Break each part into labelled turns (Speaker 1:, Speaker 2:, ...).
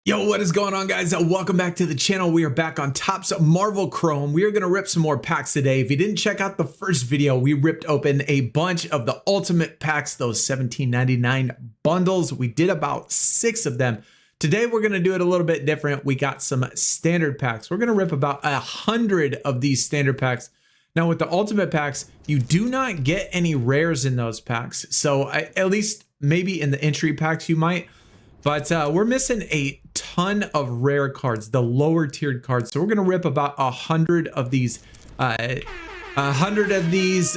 Speaker 1: Yo, what is going on, guys? Welcome back to the channel. We are back on Topps Marvel Chrome. We are going to rip some more packs today. If you didn't check out the first video, we ripped open a bunch of the ultimate packs, those $17.99 bundles. We did about 6 of them. Today, we're going to do it a little bit different. We got some standard packs. We're going to rip about 100 of these standard packs. Now, with the ultimate packs, you do not get any rares in those packs. So at least maybe in the entry packs you might. But we're missing a ton of rare cards, the lower tiered cards. So we're gonna rip about 100 of these,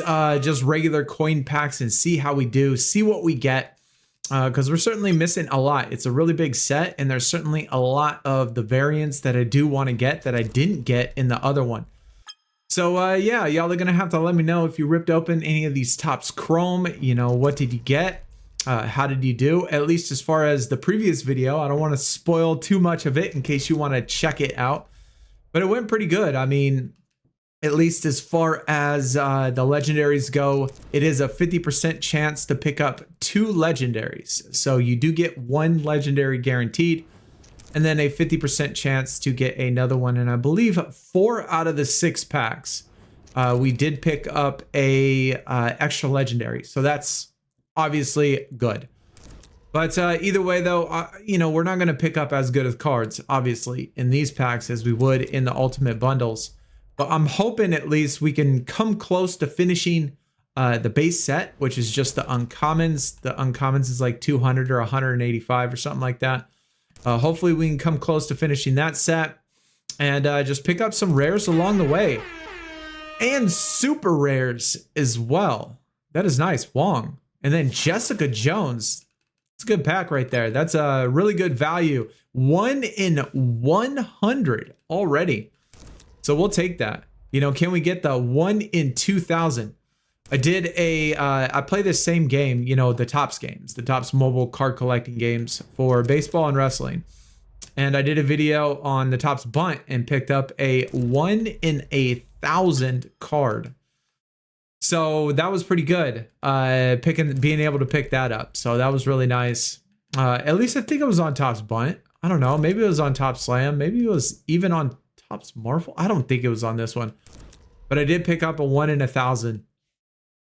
Speaker 1: just regular coin packs and see how we do, see what we get, because we're certainly missing a lot. It's a really big set, and there's certainly a lot of the variants that I do want to get that I didn't get in the other one. So yeah, y'all are gonna have to let me know if you ripped open any of these Topps Chrome. You know, what did you get? How did you do? At least as far as the previous video. I don't want to spoil too much of it in case you want to check it out. But it went pretty good. I mean, at least as far as the legendaries go, it is a 50% chance to pick up 2 legendaries. So you do get 1 legendary guaranteed, and then a 50% chance to get another one. And I believe 4 out of the 6 packs, we did pick up a extra legendary. So that's obviously good. But either way though, you know, we're not going to pick up as good as cards obviously in these packs as we would in the ultimate bundles, but I'm hoping at least we can come close to finishing the base set, which is just the uncommons. The uncommons is like 200 or 185 or something like that. Hopefully we can come close to finishing that set and just pick up some rares along the way, and super rares as well. That is nice. Wong. And then Jessica Jones. It's a good pack right there. That's a really good value. 1 in 100 already. So we'll take that. You know, can we get the 1 in 2000? I did I play this same game, you know, the Topps games, the Topps mobile card collecting games for baseball and wrestling. And I did a video on the Topps bunt and picked up a 1 in 1,000 card. So that was pretty good, being able to pick that up. So that was really nice. At least I think it was on Topps Bunt. I don't know. Maybe it was on Topps Slam. Maybe it was even on Topps Marvel. I don't think it was on this one. But I did pick up a 1 in 1,000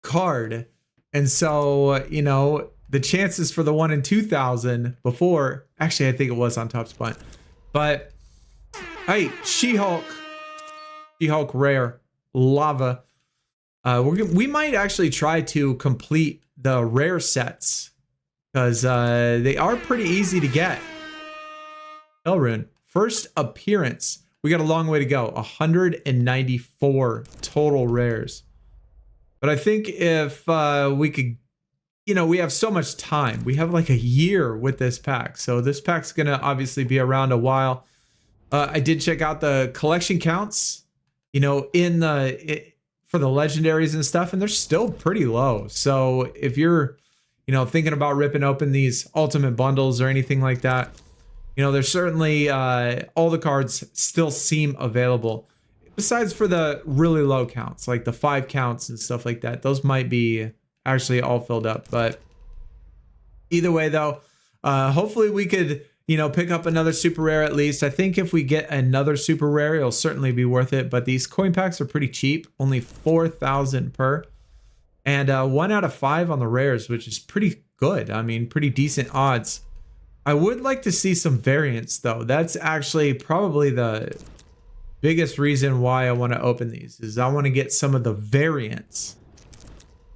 Speaker 1: card. And so, you know, the chances for the 1 in 2,000 before, actually, I think it was on Topps Bunt. But, hey, She-Hulk rare, lava. We might actually try to complete the rare sets because they are pretty easy to get. Elrune, first appearance. We got a long way to go. 194 total rares. But I think if we could, you know, we have so much time. We have like a year with this pack. So this pack's going to obviously be around a while. I did check out the collection counts, you know, for the legendaries and stuff, and they're still pretty low. So if you're, you know, thinking about ripping open these ultimate bundles or anything like that, you know, there's certainly all the cards still seem available. Besides for the really low counts, like the 5 counts and stuff like that, those might be actually all filled up. But either way though, hopefully we could, you know, pick up another super rare at least. I think if we get another super rare, it'll certainly be worth it. But these coin packs are pretty cheap, only 4,000 per. And 1 out of 5 on the rares, which is pretty good. I mean, pretty decent odds. I would like to see some variants though. That's actually probably the biggest reason why I want to open these, is I want to get some of the variants.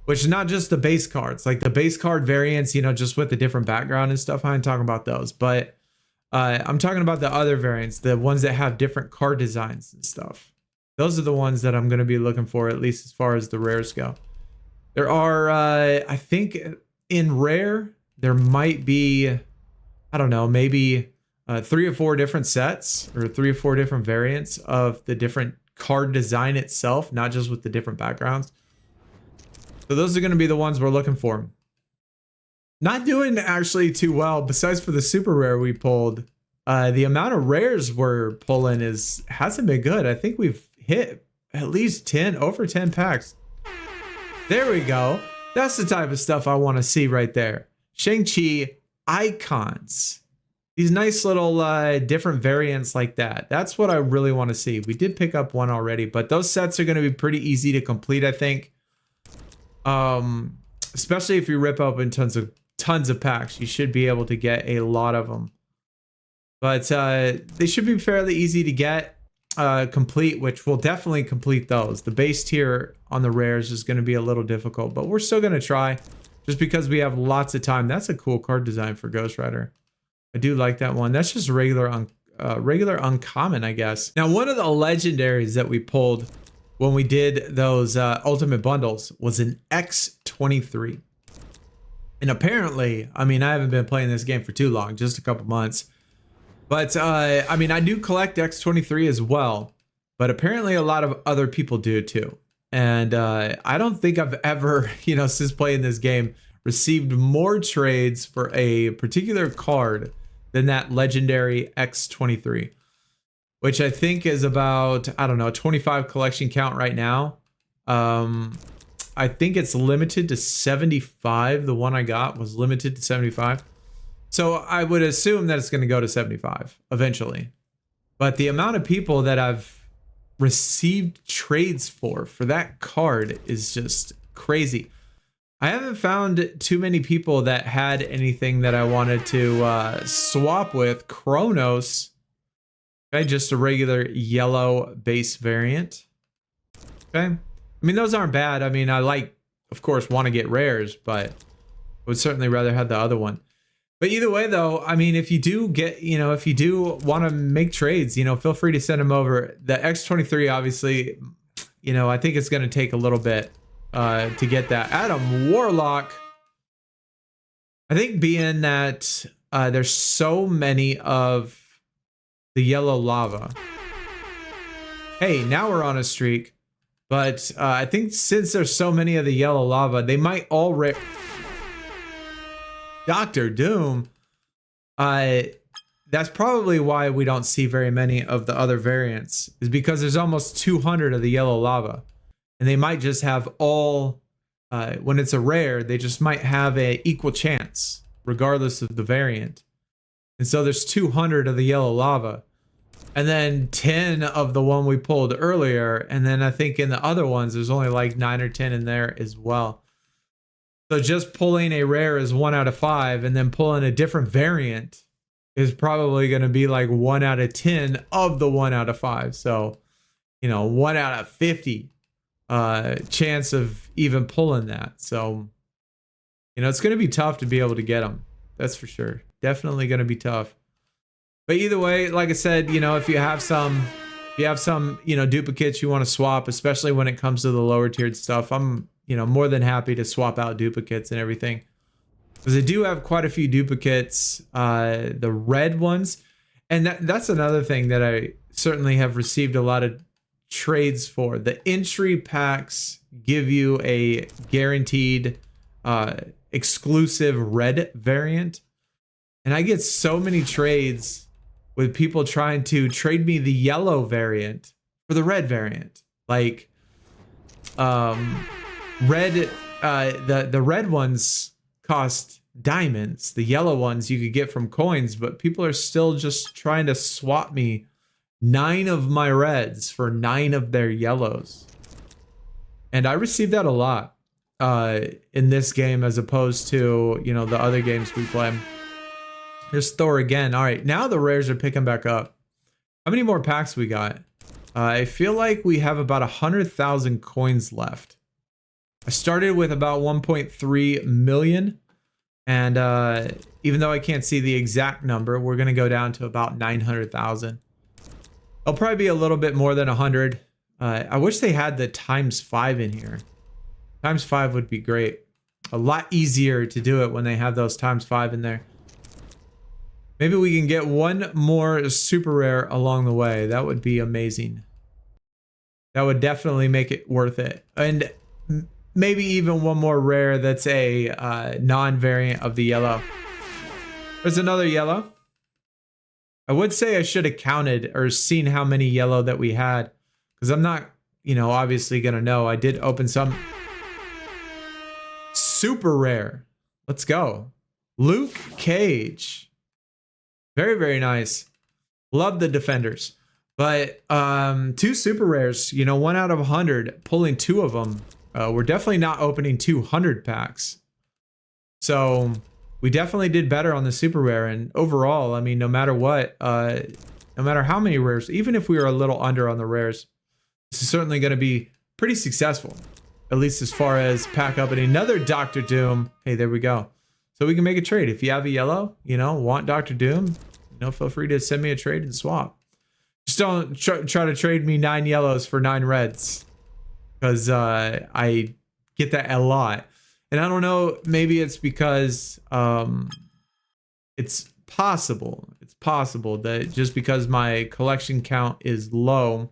Speaker 1: Which is not just the base cards, like the base card variants, you know, just with the different background and stuff. I ain't talking about those, but I'm talking about the other variants, the ones that have different card designs and stuff. Those are the ones that I'm going to be looking for, at least as far as the rares go. There are, I think in rare, there might be, I don't know, maybe 3 or 4 different sets or 3 or 4 different variants of the different card design itself, not just with the different backgrounds. So those are going to be the ones we're looking for. Not doing actually too well, besides for the super rare we pulled. The amount of rares we're pulling hasn't been good. I think we've hit at least over 10 packs. There we go. That's the type of stuff I want to see right there. Shang-Chi icons. these nice little different variants like that. That's what I really want to see. We did pick up one already, but those sets are going to be pretty easy to complete, I think. Especially if you rip open tons of packs, you should be able to get a lot of them. But they should be fairly easy to get complete, which will definitely complete those. The base tier on the rares is going to be a little difficult, but we're still going to try just because we have lots of time. That's a cool card design for Ghost Rider. I do like that one. That's just regular uncommon, I guess. Now, one of the legendaries that we pulled when we did those ultimate bundles was an X23. And apparently, I mean, I haven't been playing this game for too long, just a couple months. But I mean, I do collect X23 as well, but apparently a lot of other people do too. And I don't think I've ever, you know, since playing this game, received more trades for a particular card than that legendary X23, which I think is about, I don't know, 25 collection count right now. I think it's limited to 75. The one I got was limited to 75. So I would assume that it's going to go to 75 eventually. But the amount of people that I've received trades for that card is just crazy. I haven't found too many people that had anything that I wanted to swap with. Kronos, okay, just a regular yellow base variant. Okay, I mean, those aren't bad. I mean, I like, of course, want to get rares, but I would certainly rather have the other one. But either way, though, I mean, if you do get, you know, if you do want to make trades, you know, feel free to send them over. The X23, obviously, you know, I think it's going to take a little bit to get that. Adam Warlock, I think being that there's so many of the yellow lava. Hey, now we're on a streak. But I think since there's so many of the yellow lava, they might all Doctor Doom. That's probably why we don't see very many of the other variants, is because there's almost 200 of the yellow lava. And they might just have all, when it's a rare, they just might have a equal chance, regardless of the variant. And so there's 200 of the yellow lava. And then 10 of the one we pulled earlier. And then I think in the other ones, there's only like 9 or 10 in there as well. So just pulling a rare is 1 out of 5, and then pulling a different variant is probably going to be like 1 out of 10 of the 1 out of 5. So, you know, 1 out of 50 chance of even pulling that. So, you know, it's going to be tough to be able to get them. That's for sure. Definitely going to be tough. But either way, like I said, you know, if you have some, you know, duplicates you want to swap, especially when it comes to the lower tiered stuff, I'm, you know, more than happy to swap out duplicates and everything. Because I do have quite a few duplicates, the red ones. And that's another thing that I certainly have received a lot of trades for. The entry packs give you a guaranteed exclusive red variant. And I get so many trades with people trying to trade me the yellow variant for the red variant. Like, red, the red ones cost diamonds. The yellow ones you could get from coins, but people are still just trying to swap me 9 of my reds for 9 of their yellows. And I received that a lot in this game as opposed to, you know, the other games we play. Here's Thor again. All right, now the rares are picking back up. How many more packs we got? I feel like we have about 100,000 coins left. I started with about 1.3 million. And even though I can't see the exact number, we're going to go down to about 900,000. It'll probably be a little bit more than 100. I wish they had the ×5 in here. ×5 would be great. A lot easier to do it when they have those ×5 in there. Maybe we can get one more super rare along the way. That would be amazing. That would definitely make it worth it. And maybe even one more rare that's a non-variant of the yellow. There's another yellow. I would say I should have counted or seen how many yellow that we had, because I'm not, you know, obviously gonna know. I did open some super rare. Let's go. Luke Cage. Very, very nice. Love the defenders. But 2 super rares, you know, 1 out of 100, pulling 2 of them. We're definitely not opening 200 packs. So we definitely did better on the super rare. And overall, I mean, no matter what, no matter how many rares, even if we were a little under on the rares, this is certainly going to be pretty successful. At least as far as pack opening. Another Doctor Doom. Hey, there we go. So we can make a trade. If you have a yellow, you know, want Doctor Doom, you know, feel free to send me a trade and swap. Just don't try to trade me 9 yellows for 9 reds. Because I get that a lot. And I don't know, maybe it's because it's possible. It's possible that just because my collection count is low,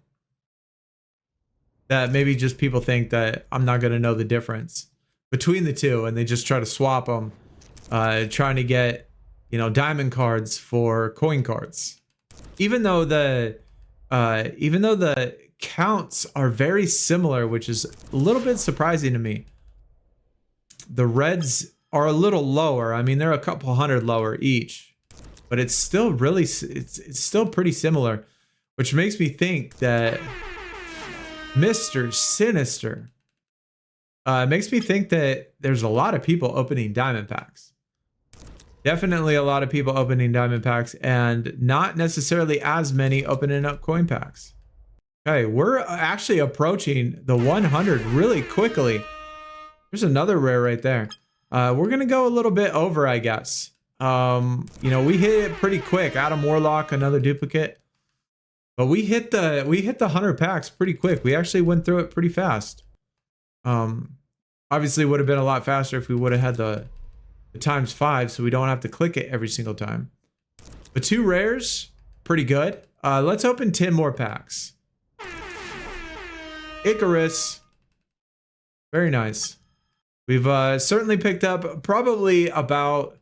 Speaker 1: that maybe just people think that I'm not going to know the difference between the two, and they just try to swap them, trying to get, you know, diamond cards for coin cards. Even though the counts are very similar, which is a little bit surprising to me. The reds are a little lower. I mean, they're a couple hundred lower each, but it's still really, it's still pretty similar, which makes me think that Mr. Sinister makes me think that there's a lot of people opening diamond packs. Definitely a lot of people opening diamond packs, and not necessarily as many opening up coin packs. Okay, we're actually approaching the 100 really quickly. There's another rare right there. We're gonna go a little bit over, I guess. You know, we hit it pretty quick. Adam Warlock, another duplicate. But we hit the 100 packs pretty quick. We actually went through it pretty fast. Obviously, it would have been a lot faster if we would have had the ×5, so we don't have to click it every single time. But 2 rares, pretty good. Let's open 10 more packs. Icarus, very nice. We've certainly picked up probably about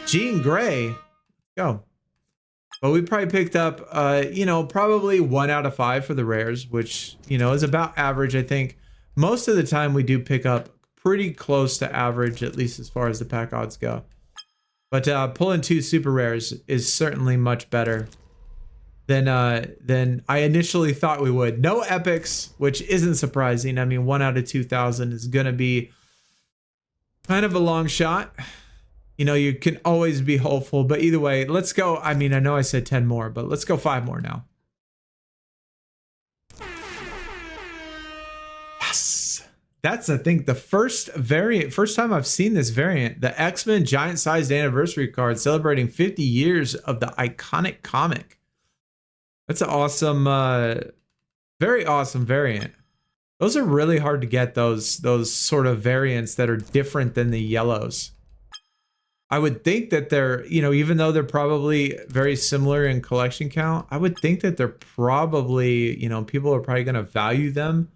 Speaker 1: Jean Grey. Go. But we probably picked up, you know, probably 1 out of 5 for the rares, which, you know, is about average. I think most of the time we do pick up pretty close to average, at least as far as the pack odds go. But pulling 2 super rares is certainly much better than I initially thought we would. No epics, which isn't surprising. I mean, 1 out of 2,000 is going to be kind of a long shot. You know, you can always be hopeful, but either way, let's go. I mean, I know I said 10 more, but let's go 5 more now. Yes. That's, I think, the first time I've seen this variant, the X-Men giant-sized anniversary card celebrating 50 years of the iconic comic. That's an awesome, very awesome variant. Those are really hard to get, those sort of variants that are different than the yellows. I would think that they're, you know, even though they're probably very similar in collection count, I would think that they're probably, you know, people are probably going to value them,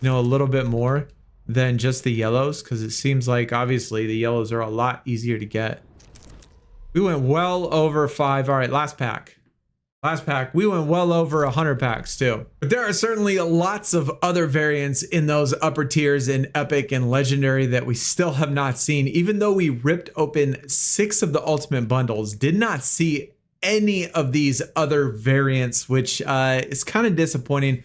Speaker 1: you know, a little bit more than just the yellows, because it seems like obviously the yellows are a lot easier to get. We went well over 5. All right, last pack. Last pack, we went well over 100 packs too. But there are certainly lots of other variants in those upper tiers in Epic and Legendary that we still have not seen. Even though we ripped open 6 of the Ultimate Bundles, did not see any of these other variants, which is kind of disappointing.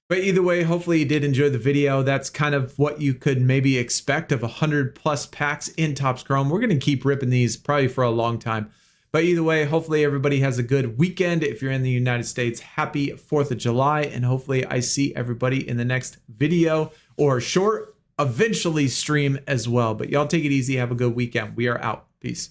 Speaker 1: But either way, hopefully you did enjoy the video. That's kind of what you could maybe expect of 100+ packs in Topps Chrome. We're going to keep ripping these probably for a long time. But either way, hopefully everybody has a good weekend. If you're in the United States, happy 4th of July. And hopefully I see everybody in the next video or short, eventually stream as well. But y'all take it easy. Have a good weekend. We are out. Peace.